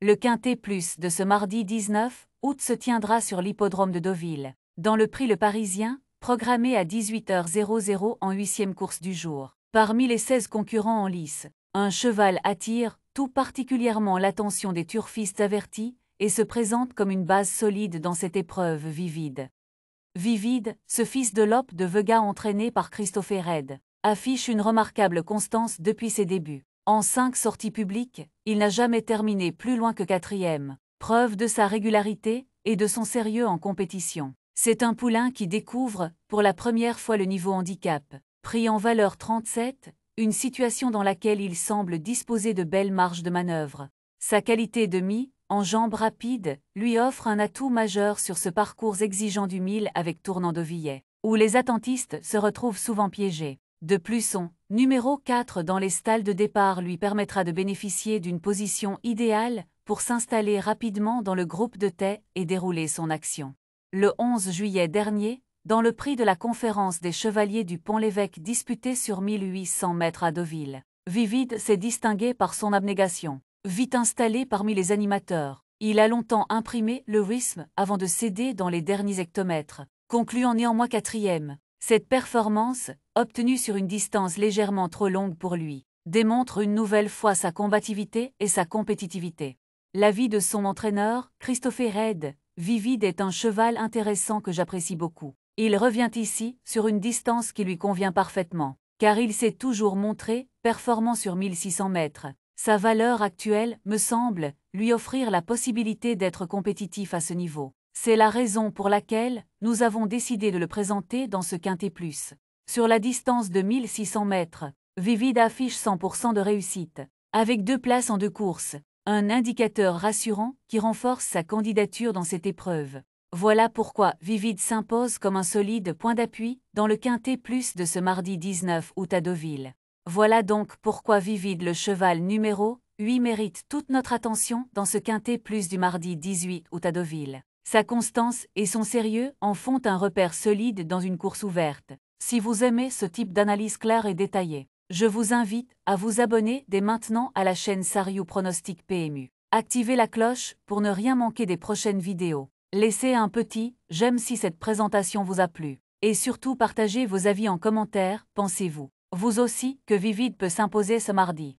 Le Quintet Plus de ce mardi 19 août se tiendra sur l'hippodrome de Deauville. Dans le prix Le Parisien, programmé à 18h00 en 8e course du jour. Parmi les 16 concurrents en lice, un cheval attire tout particulièrement l'attention des turfistes avertis et se présente comme une base solide dans cette épreuve Vivide. Vivide, ce fils de Lope de Vega entraîné par Christophe Red, affiche une remarquable constance depuis ses débuts. En 5 sorties publiques, il n'a jamais terminé plus loin que 4e, preuve de sa régularité et de son sérieux en compétition. C'est un poulain qui découvre, pour la première fois le niveau handicap, pris en valeur 37, une situation dans laquelle il semble disposer de belles marges de manœuvre. Sa qualité de en jambes rapides, lui offre un atout majeur sur ce parcours exigeant du 1000 avec tournant de Villet, où les attentistes se retrouvent souvent piégés. De plus, son numéro 4 dans les stalles de départ lui permettra de bénéficier d'une position idéale pour s'installer rapidement dans le groupe de tête et dérouler son action. Le 11 juillet dernier, dans le prix de la conférence des Chevaliers du Pont-l'Évêque disputé sur 1800 mètres à Deauville, Vivide s'est distingué par son abnégation. Vite installé parmi les animateurs, il a longtemps imprimé le rythme avant de céder dans les derniers hectomètres, concluant néanmoins 4e. Cette performance, obtenue sur une distance légèrement trop longue pour lui, démontre une nouvelle fois sa combativité et sa compétitivité. L'avis de son entraîneur, Christophe Red, Vivide est un cheval intéressant que j'apprécie beaucoup. Il revient ici sur une distance qui lui convient parfaitement, car il s'est toujours montré performant sur 1600 mètres. Sa valeur actuelle, me semble, lui offrir la possibilité d'être compétitif à ce niveau. C'est la raison pour laquelle nous avons décidé de le présenter dans ce Quintet Plus. Sur la distance de 1600 mètres, Vivide affiche 100% de réussite, avec 2 places en 2 courses, un indicateur rassurant qui renforce sa candidature dans cette épreuve. Voilà pourquoi Vivide s'impose comme un solide point d'appui dans le Quintet Plus de ce mardi 19 août à Deauville. Voilà donc pourquoi Vivide, le cheval numéro 8, mérite toute notre attention dans ce Quintet Plus du mardi 18 août à Deauville. Sa constance et son sérieux en font un repère solide dans une course ouverte. Si vous aimez ce type d'analyse claire et détaillée, je vous invite à vous abonner dès maintenant à la chaîne Sariou Pronostic PMU. Activez la cloche pour ne rien manquer des prochaines vidéos. Laissez un petit j'aime si cette présentation vous a plu. Et surtout partagez vos avis en commentaire. Pensez-vous, vous aussi, que Vivide peut s'imposer ce mardi?